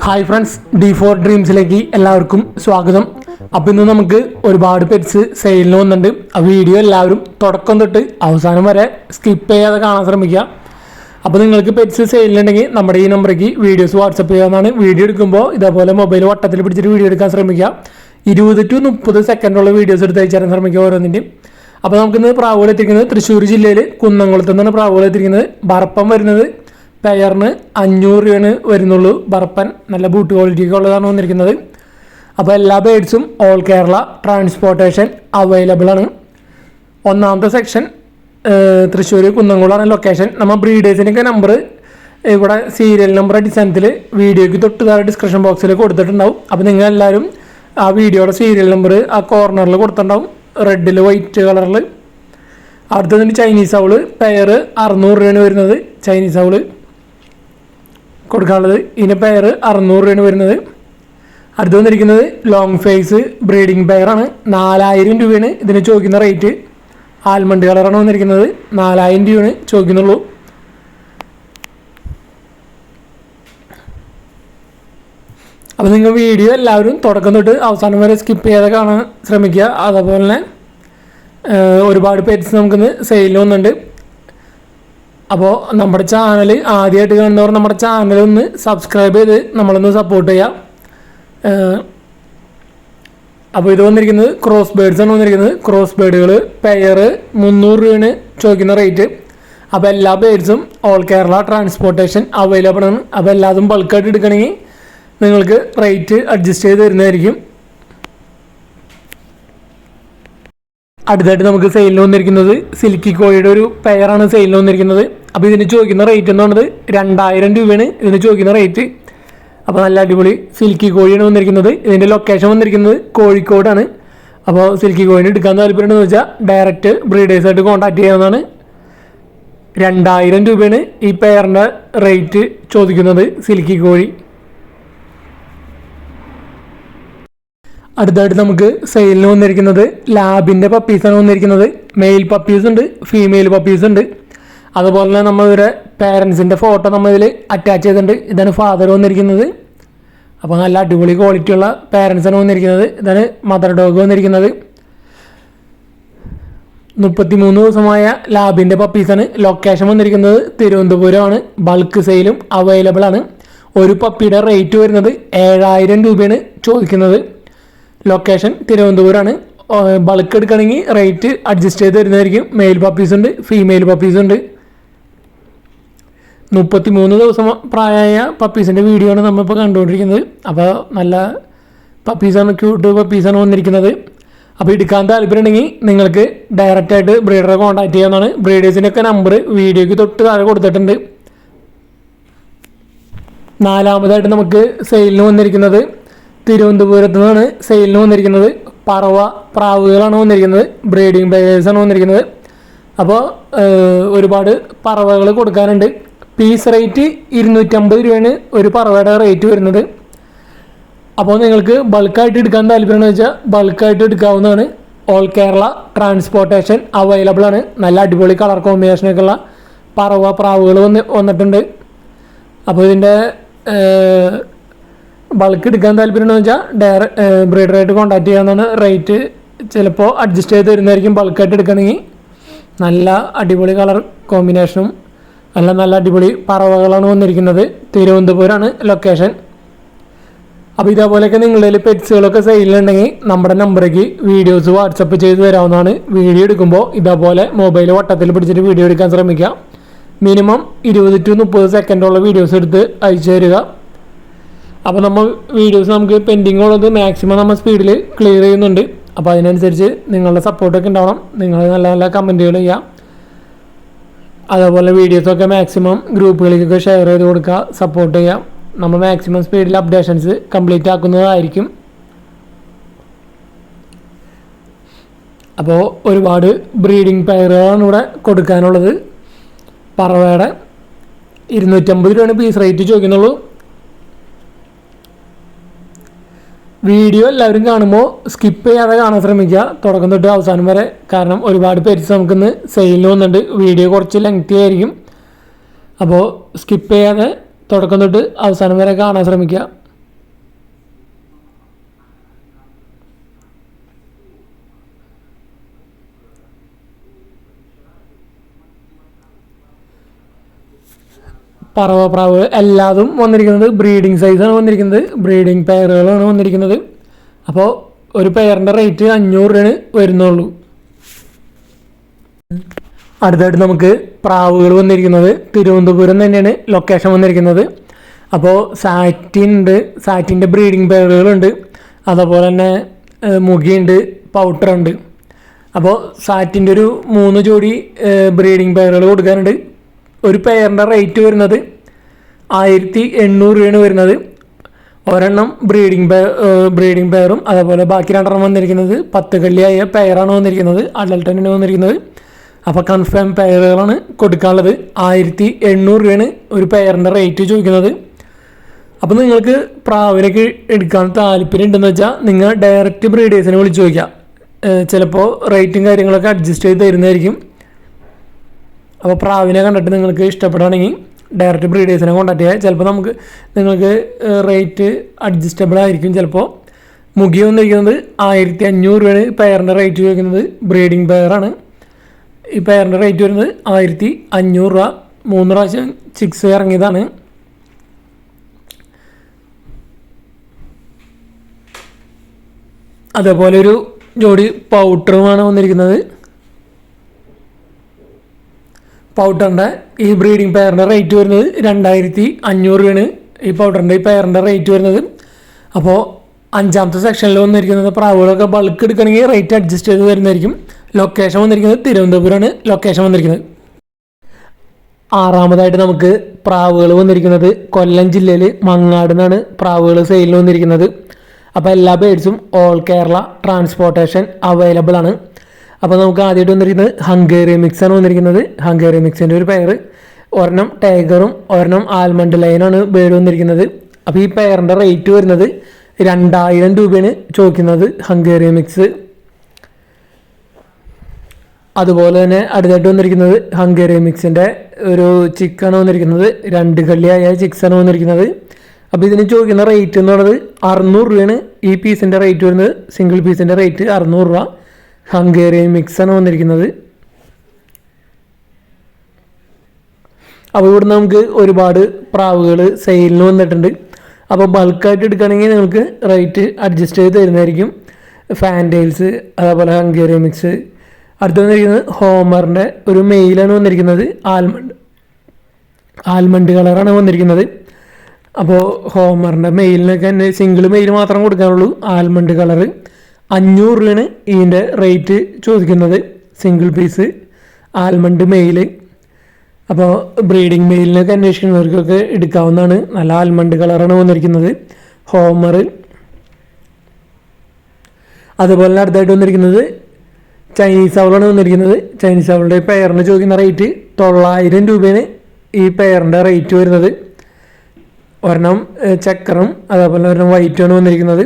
Hi friends, D4 ഡ്രീംസിലേക്ക് എല്ലാവർക്കും സ്വാഗതം. അപ്പോൾ ഇന്ന് നമുക്ക് ഒരുപാട് പെറ്റ്സ് സെയിലിന് വന്നിട്ടുണ്ട്. ആ വീഡിയോ എല്ലാവരും തുടക്കം തൊട്ട് അവസാനം വരെ സ്കിപ്പ് ചെയ്യാതെ കാണാൻ ശ്രമിക്കുക. അപ്പോൾ നിങ്ങൾക്ക് പെറ്റ്സ് സെയിലുണ്ടെങ്കിൽ നമ്മുടെ ഈ നമ്പറേക്ക് വീഡിയോസ് വാട്സപ്പ് ചെയ്യാവുന്നതാണ്. വീഡിയോ എടുക്കുമ്പോൾ ഇതേപോലെ മൊബൈൽ വട്ടത്തിൽ പിടിച്ചിട്ട് വീഡിയോ എടുക്കാൻ ശ്രമിക്കുക. 20 to 30 സെക്കൻഡുള്ള വീഡിയോസ് എടുത്ത് അയച്ചു തരാൻ ശ്രമിക്കുക ഓരോന്നിൻ്റെയും. അപ്പോൾ നമുക്കിന്ന് പ്രാവുകൾ എത്തിക്കുന്നത് തൃശ്ശൂർ ജില്ലയിൽ കുന്നംകുളത്ത് നിന്നാണ് പ്രാവുകൾ എത്തിക്കുന്നത്. ബറപ്പം വരുന്നത് പെയറിന് 500 രൂപയാണ് വരുന്നുള്ളൂ. ബറപ്പൻ നല്ല ബൂട്ട് ക്വാളിറ്റിയൊക്കെ ഉള്ളതാണ് വന്നിരിക്കുന്നത്. അപ്പോൾ എല്ലാ ബേഡ്സും ഓൾ കേരള ട്രാൻസ്പോർട്ടേഷൻ അവൈലബിൾ ആണ്. ഒന്നാമത്തെ സെക്ഷൻ തൃശ്ശൂർ കുന്നംകുളമാണ് ലൊക്കേഷൻ. നമ്മൾ ബ്രീഡേഴ്സിൻ്റെയൊക്കെ നമ്പർ ഇവിടെ സീരിയൽ നമ്പർ അടിസ്ഥാനത്തിൽ വീഡിയോയ്ക്ക് തൊട്ട് താഴെ ഡിസ്ക്രിപ്ഷൻ ബോക്സിൽ കൊടുത്തിട്ടുണ്ടാവും. അപ്പോൾ നിങ്ങൾ എല്ലാവരും ആ വീഡിയോയുടെ സീരിയൽ നമ്പർ ആ കോർണറിൽ കൊടുത്തിട്ടുണ്ടാവും, റെഡിൽ വൈറ്റ് കളറിൽ. അടുത്തതിന് ചൈനീസ് ഔള് പെയർ 600 രൂപയാണ് വരുന്നത്. ചൈനീസ് ഔള് കൊടുക്കാനുള്ളത് ഇതിൻ്റെ പെയർ 600 രൂപയാണ് വരുന്നത്. അടുത്ത് വന്നിരിക്കുന്നത് ലോങ് ഫേസ് ബ്രീഡിംഗ് പെയറാണ്. 4000 രൂപയാണ് ഇതിന് ചോദിക്കുന്ന റേറ്റ്. ആൽമണ്ട് കളറാണ് വന്നിരിക്കുന്നത്. 4000 രൂപയാണ് ചോദിക്കുന്നുള്ളൂ. അപ്പോൾ നിങ്ങൾ വീഡിയോ എല്ലാവരും തുടക്കം തൊട്ട് അവസാനം വരെ സ്കിപ്പ് ചെയ്യാതെ കാണാൻ ശ്രമിക്കുക. അതേപോലെ തന്നെ ഒരുപാട് പെറ്റ്സ് നമുക്കിന്ന് സെയിലിൽ വന്നിട്ടുണ്ട്. അപ്പോൾ നമ്മുടെ ചാനൽ ആദ്യമായിട്ട് കാണുന്നവർ നമ്മുടെ ചാനൽ ഒന്ന് സബ്സ്ക്രൈബ് ചെയ്ത് നമ്മളൊന്ന് സപ്പോർട്ട് ചെയ്യാം. അപ്പോൾ ഇത് വന്നിരിക്കുന്നത് ക്രോസ് ബേഡ്സാണ് വന്നിരിക്കുന്നത്. ക്രോസ് ബേഡുകൾ പെയർ 300 രൂപയാണ് ചോദിക്കുന്ന റേറ്റ്. അപ്പോൾ എല്ലാ ബേഡ്സും ഓൾ കേരള ട്രാൻസ്പോർട്ടേഷൻ അവൈലബിൾ ആണ്. അപ്പോൾ എല്ലാതും ബൾക്കായിട്ട് എടുക്കണമെങ്കിൽ നിങ്ങൾക്ക് റേറ്റ് അഡ്ജസ്റ്റ് ചെയ്ത് തരുന്നതായിരിക്കും. അടുത്തായിട്ട് നമുക്ക് സെയിലിന് വന്നിരിക്കുന്നത് സിൽക്കി കോഴിയുടെ ഒരു പെയറാണ് സെയിലിന് വന്നിരിക്കുന്നത്. അപ്പോൾ ഇതിന് ചോദിക്കുന്ന റേറ്റ് എന്ന് പറയുന്നത് 2000 രൂപയാണ് ഇതിന് ചോദിക്കുന്ന റേറ്റ്. അപ്പോൾ നല്ല അടിപൊളി സിൽക്കി കോഴിയാണ് വന്നിരിക്കുന്നത്. ഇതിൻ്റെ ലൊക്കേഷൻ വന്നിരിക്കുന്നത് കോഴിക്കോടാണ്. അപ്പോൾ സിൽക്കി കോഴിനെ എടുക്കാൻ താല്പര്യമുണ്ടെന്ന് വെച്ചാൽ ഡയറക്റ്റ് ബ്രീഡേഴ്സായിട്ട് കോൺടാക്ട് ചെയ്യാവുന്നതാണ്. 2000 രൂപയാണ് ഈ പെയറിൻ്റെ റേറ്റ് ചോദിക്കുന്നത് സിൽക്കി കോഴി. അടുത്തായിട്ട് നമുക്ക് സെയിലിന് വന്നിരിക്കുന്നത് ലാബിൻ്റെ പപ്പീസാണ് വന്നിരിക്കുന്നത്. മെയിൽ പപ്പീസ് ഉണ്ട്, ഫീമെയിൽ പപ്പീസ് ഉണ്ട്. അതുപോലെ തന്നെ നമ്മളിവരെ പേരൻസിൻ്റെ ഫോട്ടോ നമ്മളിതിൽ അറ്റാച്ച് ചെയ്തിട്ടുണ്ട്. ഇതാണ് ഫാദർ വന്നിരിക്കുന്നത്. അപ്പോൾ നല്ല അടിപൊളി ക്വാളിറ്റിയുള്ള പേരൻസാണ് വന്നിരിക്കുന്നത്. ഇതാണ് മദർ ഡോഗ് വന്നിരിക്കുന്നത്. 33 ദിവസമായ ലാബിൻ്റെ പപ്പീസാണ്. ലൊക്കേഷൻ വന്നിരിക്കുന്നത് തിരുവനന്തപുരമാണ്. ബൾക്ക് സെയിലും അവൈലബിൾ ആണ്. ഒരു പപ്പിയുടെ റേറ്റ് വരുന്നത് 7000 രൂപയാണ് ചോദിക്കുന്നത്. ലൊക്കേഷൻ തിരുവനന്തപുരമാണ്. ബൾക്ക് എടുക്കുകയാണെങ്കിൽ റേറ്റ് അഡ്ജസ്റ്റ് ചെയ്ത് തരുന്നതായിരിക്കും. മെയിൽ പപ്പീസ് ഉണ്ട്, ഫീമെയിൽ പപ്പീസ് ഉണ്ട്. 33 ദിവസം പ്രായമായ പപ്പീസിൻ്റെ വീഡിയോ ആണ് നമ്മളിപ്പോൾ കണ്ടുകൊണ്ടിരിക്കുന്നത്. അപ്പോൾ നല്ല പപ്പീസാണ്, ക്യൂട്ട് പപ്പീസാണ് വന്നിരിക്കുന്നത്. അപ്പോൾ എടുക്കാൻ താല്പര്യമുണ്ടെങ്കിൽ നിങ്ങൾക്ക് ഡയറക്റ്റായിട്ട് ബ്രീഡറെ കോൺടാക്ട് ചെയ്യാവുന്നതാണ്. ബ്രീഡേഴ്സിൻ്റെയൊക്കെ നമ്പർ വീഡിയോയ്ക്ക് തൊട്ട് താഴെ കൊടുത്തിട്ടുണ്ട്. നാലാമതായിട്ട് നമുക്ക് സെയിലിന് വന്നിരിക്കുന്നത് തിരുവനന്തപുരത്ത് നിന്നാണ് സെയിലിന് വന്നിരിക്കുന്നത്. പറവ പ്രാവുകളാണ് വന്നിരിക്കുന്നത്. ബ്രീഡിംഗ് പെയേഴ്സാണ് വന്നിരിക്കുന്നത്. അപ്പോൾ ഒരുപാട് പറവകൾ കൊടുക്കാനുണ്ട്. പീസ് റേറ്റ് 250 രൂപയാണ് ഒരു പറവയുടെ റേറ്റ് വരുന്നത്. അപ്പോൾ നിങ്ങൾക്ക് ബൾക്കായിട്ട് എടുക്കാൻ താല്പര്യമെന്ന് വെച്ചാൽ ബൾക്കായിട്ട് എടുക്കാവുന്നതാണ്. ഓൾ കേരള ട്രാൻസ്പോർട്ടേഷൻ അവൈലബിൾ ആണ്. നല്ല അടിപൊളി കളർ കോമ്പിനേഷനൊക്കെ ഉള്ള പ്രാവുകൾ വന്നിട്ടുണ്ട്. അപ്പോൾ ഇതിൻ്റെ ബൾക്ക് എടുക്കാൻ താല്പര്യമെന്ന് വെച്ചാൽ ബ്രീഡറായിട്ട് കോൺടാക്ട് ചെയ്യാവുന്നതാണ്. റേറ്റ് ചിലപ്പോൾ അഡ്ജസ്റ്റ് ചെയ്ത് തരുന്നതായിരിക്കും. ബൾക്കായിട്ട് എടുക്കണമെങ്കിൽ നല്ല അടിപൊളി കളർ കോമ്പിനേഷനും നല്ല അടിപൊളി പറവകളാണ് വന്നിരിക്കുന്നത്. തിരുവനന്തപുരമാണ് ലൊക്കേഷൻ. അപ്പോൾ ഇതേപോലെയൊക്കെ നിങ്ങളുടെ പെറ്റ്സുകളൊക്കെ സെയിലുണ്ടെങ്കിൽ നമ്മുടെ നമ്പറേക്ക് വീഡിയോസ് വാട്സപ്പ് ചെയ്ത് തരാവുന്നതാണ്. വീഡിയോ എടുക്കുമ്പോൾ ഇതേപോലെ മൊബൈൽ വട്ടത്തിൽ പിടിച്ചിട്ട് വീഡിയോ എടുക്കാൻ ശ്രമിക്കുക. മിനിമം 20 to 30 സെക്കൻഡുള്ള വീഡിയോസ് എടുത്ത് അയച്ചു തരിക. അപ്പോൾ നമ്മൾ വീഡിയോസ് നമുക്ക് പെൻഡിങ് ഉള്ളത് മാക്സിമം നമ്മൾ സ്പീഡിൽ ക്ലിയർ ചെയ്യുന്നുണ്ട്. അപ്പോൾ അതിനനുസരിച്ച് നിങ്ങളുടെ സപ്പോർട്ടൊക്കെ ഉണ്ടാവണം. നിങ്ങൾ നല്ല നല്ല കമൻറ്റുകൾ ചെയ്യുക. അതേപോലെ വീഡിയോസൊക്കെ മാക്സിമം ഗ്രൂപ്പുകളിലേക്കൊക്കെ ഷെയർ ചെയ്ത് കൊടുക്കുക, സപ്പോർട്ട് ചെയ്യുക. നമ്മൾ മാക്സിമം സ്പീഡിൽ അപ്ഡേഷൻസ് കംപ്ലീറ്റ് ആക്കുന്നതായിരിക്കും. അപ്പോൾ ഒരുപാട് ബ്രീഡിംഗ് പെയറുകളാണ് ഇവിടെ കൊടുക്കാനുള്ളത്. പറവയുടെ 250 രൂപയാണ് പീസ് റേറ്റ് ചോദിക്കുന്നുള്ളൂ. വീഡിയോ എല്ലാവരും കാണുമ്പോൾ സ്കിപ്പ് ചെയ്യാതെ കാണാൻ ശ്രമിക്കുക തുടക്കം തൊട്ട് അവസാനം വരെ. കാരണം ഒരുപാട് പെറ്റ്സ് നമുക്കിന്ന് സെയിലിന് വന്നിട്ടുണ്ട്. വീഡിയോ കുറച്ച് ലെങ്തി ആയിരിക്കും. അപ്പോൾ സ്കിപ്പ് ചെയ്യാതെ തുടക്കം തൊട്ട് അവസാനം വരെ കാണാൻ ശ്രമിക്കുക. പറവപ്രാവ് എല്ലാതും വന്നിരിക്കുന്നത് ബ്രീഡിംഗ് സൈസാണ് വന്നിരിക്കുന്നത്, ബ്രീഡിംഗ് പെയറുകളാണ് വന്നിരിക്കുന്നത്. അപ്പോൾ ഒരു പെയറിൻ്റെ റേറ്റ് 500 രൂപയാണ് വരുന്നുള്ളൂ. അടുത്തായിട്ട് നമുക്ക് പ്രാവുകൾ വന്നിരിക്കുന്നത് തിരുവനന്തപുരം തന്നെയാണ് ലൊക്കേഷൻ വന്നിരിക്കുന്നത്. അപ്പോൾ സാറ്റിൻ്റെ ബ്രീഡിംഗ് പെയറുകളുണ്ട്, അതുപോലെ തന്നെ മുഖിയുണ്ട്, പൗട്ടറുണ്ട്. അപ്പോൾ സാറ്റിൻ്റെ ഒരു 3 ജോഡി ബ്രീഡിംഗ് പെയറുകൾ കൊടുക്കാനുണ്ട്. ഒരു പെയറിൻ്റെ റേറ്റ് വരുന്നത് 1800 രൂപയാണ് വരുന്നത്. ഒരെണ്ണം ബ്രീഡിംഗ് പെയറും അതുപോലെ ബാക്കി 2 വന്നിരിക്കുന്നത് 10 കള്ളിയായ പെയറാണ് വന്നിരിക്കുന്നത്, അഡൽട്ടനാണ് വന്നിരിക്കുന്നത്. അപ്പോൾ കൺഫേം പെയറുകളാണ് കൊടുക്കാനുള്ളത്. 1800 രൂപയാണ് ഒരു പെയറിൻ്റെ റേറ്റ് ചോദിക്കുന്നത്. അപ്പോൾ നിങ്ങൾക്ക് പ്രാവിനൊക്കെ എടുക്കാൻ താല്പര്യം ഉണ്ടെന്ന് വെച്ചാൽ നിങ്ങൾ ഡയറക്റ്റ് ബ്രീഡേഴ്സിനെ വിളിച്ച് ചോദിക്കുക. ചിലപ്പോൾ റേറ്റും കാര്യങ്ങളൊക്കെ അഡ്ജസ്റ്റ് ചെയ്ത് തരുന്നതായിരിക്കും. അപ്പോൾ പ്രാവിനെ കണ്ടിട്ട് നിങ്ങൾക്ക് ഇഷ്ടപ്പെടുകയാണെങ്കിൽ ഡയറക്റ്റ് ബ്രീഡേഴ്സിനെ കോൺടാക്ട് ചെയ്യുക. ചിലപ്പോൾ നിങ്ങൾക്ക് റേറ്റ് അഡ്ജസ്റ്റബിൾ ആയിരിക്കും. ചിലപ്പോൾ മുഖി വന്നിരിക്കുന്നത് 1500 രൂപയാണ് പെയറിൻ്റെ റേറ്റ് ചോദിക്കുന്നത്. ബ്രീഡിംഗ് പെയറാണ്. ഈ പെയറിൻ്റെ റേറ്റ് വരുന്നത് 1500 രൂപ. 3 പ്രാവശ്യം ചിക്സ് ഇറങ്ങിയതാണ്. അതേപോലെ ഒരു ജോഡി പൗട്ടറുമാണ് വന്നിരിക്കുന്നത്. പൗട്ടറിൻ്റെ ഈ ബ്രീഡിംഗ് പെയറിൻ്റെ റേറ്റ് വരുന്നത് 2500 രൂപയാണ് ഈ പൗട്ടറിൻ്റെ ഈ പെയറിൻ്റെ റേറ്റ് വരുന്നത്. അപ്പോൾ 5ാമത്തെ സെക്ഷനിൽ വന്നിരിക്കുന്നത് പ്രാവുകളൊക്കെ ബൾക്ക് എടുക്കണമെങ്കിൽ റേറ്റ് അഡ്ജസ്റ്റ് ചെയ്ത് വരുന്നതായിരിക്കും. ലൊക്കേഷൻ വന്നിരിക്കുന്നത് തിരുവനന്തപുരമാണ് ലൊക്കേഷൻ വന്നിരിക്കുന്നത്. 6ാമതായിട്ട് നമുക്ക് പ്രാവുകൾ വന്നിരിക്കുന്നത് കൊല്ലം ജില്ലയിൽ മങ്ങാട് നിന്നാണ് പ്രാവുകൾ സെയിലിന് വന്നിരിക്കുന്നത്. അപ്പോൾ എല്ലാ ബേഡ്സും ഓൾ കേരള ട്രാൻസ്പോർട്ടേഷൻ അവൈലബിൾ ആണ്. അപ്പോൾ നമുക്ക് ആദ്യമായിട്ട് വന്നിരിക്കുന്നത് ഹംഗേറിയൻ മിക്സാണ് വന്നിരിക്കുന്നത്. ഹംഗേറിയൻ മിക്സിൻ്റെ ഒരു പെയർ, ഒരെണ്ണം ടൈഗറും ഒരെണ്ണം ആൽമണ്ട് ലൈനാണ് ബേഡ് വന്നിരിക്കുന്നത്. അപ്പോൾ ഈ പെയറിൻ്റെ റേറ്റ് വരുന്നത് 2000 രൂപയാണ് ചോദിക്കുന്നത് ഹംഗേറിയൻ മിക്സ്. അതുപോലെ തന്നെ അടുത്തായിട്ട് വന്നിരിക്കുന്നത് ഹംഗേറിയൻ മിക്സിൻ്റെ ഒരു ചിക്കാണ് വന്നിരിക്കുന്നത്. 2 കള്ളിയായ ചിക്സാണ് വന്നിരിക്കുന്നത്. അപ്പോൾ ഇതിന് ചോദിക്കുന്ന റേറ്റ് എന്ന് പറയുന്നത് 600 രൂപയാണ് ഈ പീസിൻ്റെ റേറ്റ് വരുന്നത്. സിംഗിൾ പീസിൻ്റെ റേറ്റ് 600 രൂപ. ഹംഗേറിയൻ മിക്സാണ് വന്നിരിക്കുന്നത്. അപ്പോൾ ഇവിടെ നമുക്ക് ഒരുപാട് പ്രാവുകൾ സെയിലിന് വന്നിട്ടുണ്ട്. അപ്പോൾ ബൾക്കായിട്ട് എടുക്കുകയാണെങ്കിൽ നിങ്ങൾക്ക് റേറ്റ് അഡ്ജസ്റ്റ് ചെയ്ത് തരുന്നതായിരിക്കും. ഫാൻറ്റെയിൽസ് അതേപോലെ ഹംഗേറിയൻ മിക്സ്. അടുത്ത് വന്നിരിക്കുന്നത് ഹോമറിൻ്റെ ഒരു മെയിലാണ് വന്നിരിക്കുന്നത്. ആൽമണ്ട് കളറാണ് വന്നിരിക്കുന്നത്. അപ്പോൾ ഹോമറിൻ്റെ മെയിലിനൊക്കെ തന്നെ സിംഗിൾ മെയിൽ മാത്രം കൊടുക്കാനുള്ളൂ. ആൽമണ്ട് കളറ് 500 രൂപയാണ് ഇതിൻ്റെ റേറ്റ് ചോദിക്കുന്നത്. Single piece almond male. അപ്പോൾ ബ്രീഡിംഗ് മെയിലിനൊക്കെ അന്വേഷിക്കുന്നവർക്കൊക്കെ എടുക്കാവുന്നതാണ്. നല്ല ആൽമണ്ട് കളറാണ് വന്നിരിക്കുന്നത് ഹോമർ. അതുപോലെ അടുത്തായിട്ട് വന്നിരിക്കുന്നത് ചൈനീസ് അവളാണ് വന്നിരിക്കുന്നത്. ചൈനീസ് അവളുടെ പെയറിന് ചോദിക്കുന്ന റേറ്റ് 900 രൂപയാണ് ഈ പെയറിൻ്റെ റേറ്റ് വരുന്നത്. ഒരെണ്ണം ചക്കറും അതേപോലെ ഒരെണ്ണം വൈറ്റുമാണ് വന്നിരിക്കുന്നത്.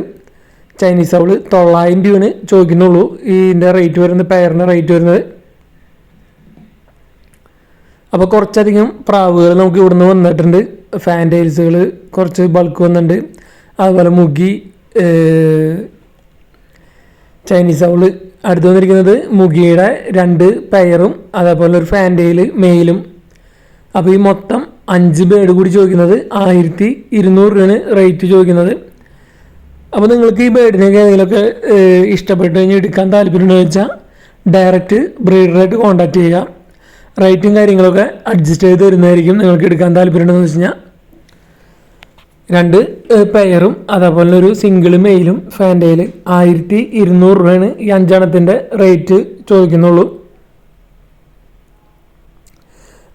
ചൈനീസ് അവള് 900 രൂപയാണ് ചോദിക്കുന്നുള്ളൂ ഇതിൻ്റെ റേറ്റ് വരുന്നത്, പെയറിൻ്റെ റേറ്റ് വരുന്നത്. അപ്പോൾ കുറച്ചധികം പ്രാവുകൾ നമുക്ക് ഇവിടുന്ന് വന്നിട്ടുണ്ട്. ഫാൻറ്റെയിൽസുകൾ കുറച്ച് ബൾക്ക് വന്നിട്ടുണ്ട്. അതുപോലെ മുഗി, ചൈനീസ് അവള്. അടുത്ത് വന്നിരിക്കുന്നത് മുഗിയുടെ 2 പെയറും അതേപോലെ ഒരു ഫാൻറ്റെയിൽ മെയിലും. അപ്പോൾ ഈ മൊത്തം 5 ബേഡ് കൂടി ചോദിക്കുന്നത് 1200 രൂപയാണ് റേറ്റ് ചോദിക്കുന്നത്. അപ്പോൾ നിങ്ങൾക്ക് ഈ ബേഡിനൊക്കെ ഏതെങ്കിലുമൊക്കെ ഇഷ്ടപ്പെട്ട് കഴിഞ്ഞാൽ എടുക്കാൻ താല്പര്യമുണ്ടെന്ന് വെച്ചാൽ ഡയറക്റ്റ് ബ്രീഡറായിട്ട് കോൺടാക്ട് ചെയ്യുക. റേറ്റും കാര്യങ്ങളൊക്കെ അഡ്ജസ്റ്റ് ചെയ്ത് തരുന്നതായിരിക്കും. നിങ്ങൾക്ക് എടുക്കാൻ താല്പര്യമുണ്ടെന്ന് വെച്ച് കഴിഞ്ഞാൽ 2 പെയറും അതേപോലെ ഒരു സിംഗിൾ മെയിലും ഫാൻറ്റെയിൽ 1200 രൂപയാണ് ഈ 5 റേറ്റ് ചോദിക്കുന്നുള്ളൂ.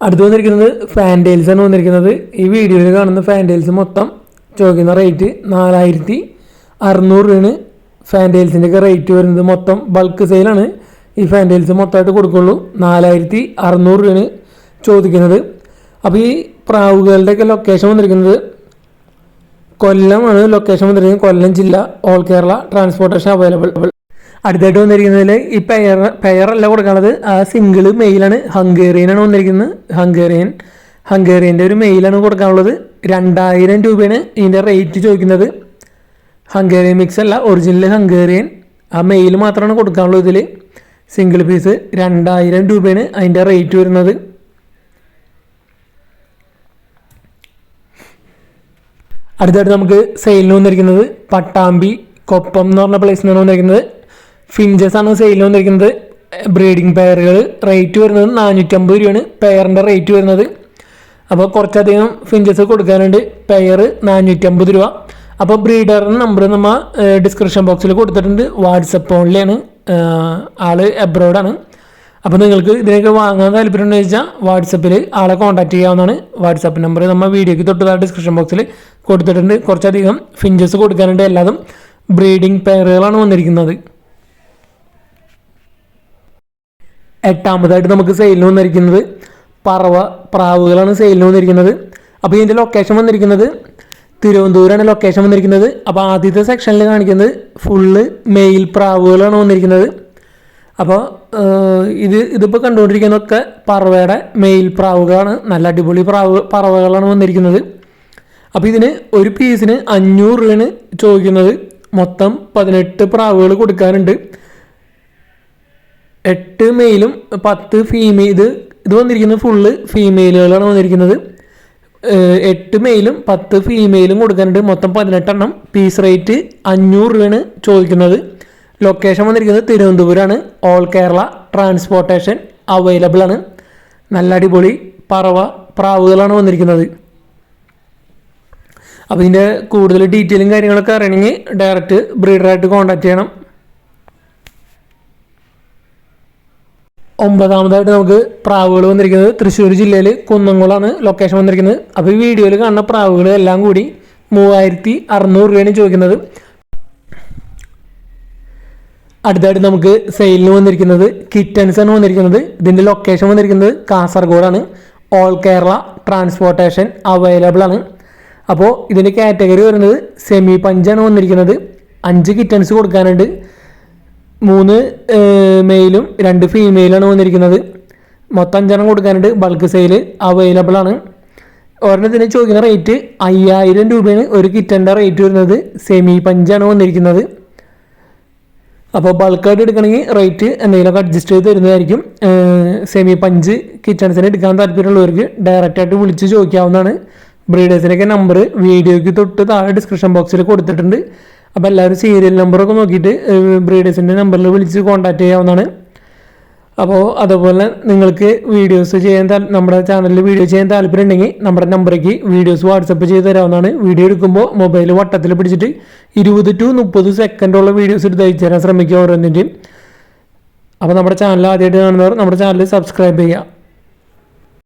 അടുത്ത് വന്നിരിക്കുന്നത് ഫാൻറ്റെയിൽസാണ് വന്നിരിക്കുന്നത്. ഈ വീഡിയോയിൽ കാണുന്ന ഫാൻറ്റെയിൽസ് മൊത്തം ചോദിക്കുന്ന റേറ്റ് 4600 രൂപയാണ് ഫാൻറ്റെയിൽസിൻ്റെയൊക്കെ റേറ്റ് വരുന്നത്. മൊത്തം ബൾക്ക് സെയിലാണ്. ഈ ഫാൻറ്റെയിൽസ് മൊത്തമായിട്ട് കൊടുക്കുള്ളൂ. 4600 രൂപയാണ് ചോദിക്കുന്നത്. അപ്പോൾ ഈ പ്രാവുകളുടെയൊക്കെ ലൊക്കേഷൻ വന്നിരിക്കുന്നത് കൊല്ലമാണ് ലൊക്കേഷൻ വന്നിരിക്കുന്നത്. കൊല്ലം ജില്ല, ഓൾ കേരള ട്രാൻസ്പോർട്ടേഷൻ അവൈലബിൾ. അടുത്തായിട്ട് വന്നിരിക്കുന്നതിൽ ഈ പെയറല്ല കൊടുക്കുന്നത്, ആ സിംഗിൾ മെയിലാണ്. ഹംഗേറിയനാണ് വന്നിരിക്കുന്നത്. ഹംഗേറിയൻ ഹംഗേറിയൻ്റെ ഒരു മെയിലാണ് കൊടുക്കാനുള്ളത്. 2000 രൂപയാണ് ഇതിൻ്റെ റേറ്റ് ചോദിക്കുന്നത്. ഹംഗേറിയൻ മിക്സ് അല്ല, ഒറിജിനൽ ഹംഗേറിയൻ. ആ മെയിൽ മാത്രമാണ് കൊടുക്കാനുള്ളത്. ഇതിൽ സിംഗിൾ പീസ് 2000 രൂപയാണ് അതിൻ്റെ റേറ്റ് വരുന്നത്. അടുത്തായിട്ട് നമുക്ക് സെയിലിന് വന്നിരിക്കുന്നത് പട്ടാമ്പി കൊപ്പം എന്ന് പറഞ്ഞ പ്ലേസിൽ നിന്നാണ് വന്നിരിക്കുന്നത്. ഫിഞ്ചസ് ആണ് സെയിലിന് വന്നിരിക്കുന്നത്. ബ്രീഡിംഗ് പെയറുകൾ റേറ്റ് വരുന്നത് 450 രൂപയാണ് പെയറിൻ്റെ റേറ്റ് വരുന്നത്. അപ്പോൾ കുറച്ചധികം ഫിഞ്ചസ് കൊടുക്കാനുണ്ട്. പെയർ 450 രൂപ. അപ്പോൾ ബ്രീഡറിൻ്റെ നമ്പർ നമ്മൾ ഡിസ്ക്രിപ്ഷൻ ബോക്സിൽ കൊടുത്തിട്ടുണ്ട്. വാട്സപ്പ് ഓൺലിയാണ്, ആള് എബ്രോഡാണ്. അപ്പോൾ നിങ്ങൾക്ക് ഇതിനൊക്കെ വാങ്ങാൻ താല്പര്യമുണ്ടെന്ന് വെച്ചാൽ വാട്സപ്പിൽ ആളെ കോൺടാക്ട് ചെയ്യാവുന്നതാണ്. വാട്സപ്പ് നമ്പർ നമ്മൾ വീഡിയോയ്ക്ക് തൊട്ട് ഡിസ്ക്രിപ്ഷൻ ബോക്സിൽ കൊടുത്തിട്ടുണ്ട്. കുറച്ചധികം ഫിഞ്ചസ് കൊടുക്കാനുണ്ട്. എല്ലാതും ബ്രീഡിംഗ് പെയറുകളാണ് വന്നിരിക്കുന്നത്. എട്ടാമതായിട്ട് നമുക്ക് സെയിലിന് വന്നിരിക്കുന്നത് പറവ പ്രാവുകളാണ് സെയിലിന് വന്നിരിക്കുന്നത്. അപ്പോൾ ഇതിൻ്റെ ലൊക്കേഷൻ വന്നിരിക്കുന്നത് തിരുവനന്തപുരമാണ് ലൊക്കേഷൻ വന്നിരിക്കുന്നത്. അപ്പോൾ ആദ്യത്തെ സെക്ഷനിൽ കാണിക്കുന്നത് ഫുള്ള് മെയിൽ പ്രാവുകളാണ് വന്നിരിക്കുന്നത്. അപ്പോൾ ഇതിപ്പോൾ കണ്ടുകൊണ്ടിരിക്കുന്നതൊക്കെ പറവയുടെ മെയിൽ പ്രാവുകളാണ്. നല്ല അടിപൊളി പറവകളാണ് വന്നിരിക്കുന്നത്. അപ്പോൾ ഇതിന് ഒരു പീസിന് 500 രൂപയാണ് ചോദിക്കുന്നത്. മൊത്തം 18 പ്രാവുകൾ കൊടുക്കാനുണ്ട്. 8 മെയിലും 10 ഫീമെയിൽ. ഇത് വന്നിരിക്കുന്നത് ഫുള്ള് ഫീമെയിലുകളാണ് വന്നിരിക്കുന്നത്. 8 മെയിലും 10 ഫീമെയിലും കൊടുക്കാനുണ്ട്. മൊത്തം 18 എണ്ണം. പീസ് റേറ്റ് 500 രൂപയാണ് ചോദിക്കുന്നത്. ലൊക്കേഷൻ വന്നിരിക്കുന്നത് തിരുവനന്തപുരമാണ്. ഓൾ കേരള ട്രാൻസ്പോർട്ടേഷൻ അവൈലബിൾ ആണ്. നല്ല അടിപൊളി പ്രാവുകളാണ് വന്നിരിക്കുന്നത്. അപ്പോൾ ഇതിൻ്റെ കൂടുതൽ ഡീറ്റെയിലും കാര്യങ്ങളൊക്കെ അറിയണമെങ്കിൽ ഡയറക്റ്റ് ബ്രീഡറായിട്ട് കോൺടാക്ട് ചെയ്യണം. 9ാമതായിട്ട് നമുക്ക് പ്രാവുകൾ വന്നിരിക്കുന്നത് തൃശ്ശൂർ ജില്ലയിൽ കുന്നംകുളമാണ് ലൊക്കേഷൻ വന്നിരിക്കുന്നത്. അപ്പോൾ ഈ വീഡിയോയിൽ കാണുന്ന പ്രാവുകൾ എല്ലാം കൂടി 3600 രൂപയാണ് ചോദിക്കുന്നത്. അടുത്തായിട്ട് നമുക്ക് സെയിലിന് വന്നിരിക്കുന്നത് കിറ്റൻസ് ആണ് വന്നിരിക്കുന്നത്. ഇതിൻ്റെ ലൊക്കേഷൻ വന്നിരിക്കുന്നത് കാസർഗോഡാണ്. ഓൾ കേരള ട്രാൻസ്പോർട്ടേഷൻ അവൈലബിൾ ആണ്. അപ്പോൾ ഇതിൻ്റെ കാറ്റഗറി വരുന്നത് സെമി പഞ്ചാണ് വന്നിരിക്കുന്നത്. 5 കിറ്റൻസ് കൊടുക്കാനുണ്ട്. 3 മെയിലും 2 ഫീമെയിലാണ് വന്നിരിക്കുന്നത്. മൊത്തം 5 എണ്ണം കൊടുക്കാനുണ്ട്. ബൾക്ക് സെയിൽ അവൈലബിൾ ആണ്. ഒരെണ്ണത്തിന് ചോദിക്കുന്ന റേറ്റ് 5000 രൂപയാണ് ഒരു കിറ്റൻ്റെ റേറ്റ് വരുന്നത്. സെമി പഞ്ചാണ് വന്നിരിക്കുന്നത്. അപ്പോൾ ബൾക്കായിട്ട് എടുക്കണമെങ്കിൽ റേറ്റ് എന്തെങ്കിലുമൊക്കെ അഡ്ജസ്റ്റ് ചെയ്ത് തരുന്നതായിരിക്കും. സെമി പഞ്ച് കിറ്റൺസിന് എടുക്കാൻ താല്പര്യമുള്ളവർക്ക് ഡയറക്റ്റായിട്ട് വിളിച്ച് ചോദിക്കാവുന്നതാണ്. ബ്രീഡേഴ്സിൻ്റെയൊക്കെ നമ്പർ വീഡിയോയ്ക്ക് തൊട്ട് താഴെ ഡിസ്ക്രിപ്ഷൻ ബോക്സിൽ കൊടുത്തിട്ടുണ്ട്. അപ്പോൾ എല്ലാവരും സീരിയൽ നമ്പറൊക്കെ നോക്കിയിട്ട് ബ്രീഡേഴ്സിൻ്റെ നമ്പറിൽ വിളിച്ച് കോൺടാക്ട് ചെയ്യാവുന്നതാണ്. അപ്പോൾ അതുപോലെ നിങ്ങൾക്ക് വീഡിയോസ് ചെയ്യാൻ നമ്മുടെ ചാനലിൽ വീഡിയോ ചെയ്യാൻ താല്പര്യം ഉണ്ടെങ്കിൽ നമ്മുടെ നമ്പറേക്ക് വീഡിയോസ് വാട്സപ്പ് ചെയ്ത് തരാവുന്നതാണ്. വീഡിയോ എടുക്കുമ്പോൾ മൊബൈൽ വട്ടത്തിൽ പിടിച്ചിട്ട് 20 to 30 സെക്കൻഡുള്ള വീഡിയോസ് എടുത്ത് അയച്ചു തരാൻ ശ്രമിക്കുക ഓരോന്നിൻ്റെയും. അപ്പോൾ നമ്മുടെ ചാനൽ ആദ്യമായിട്ട് കാണുന്നവർ നമ്മുടെ ചാനൽ സബ്സ്ക്രൈബ് ചെയ്യുക.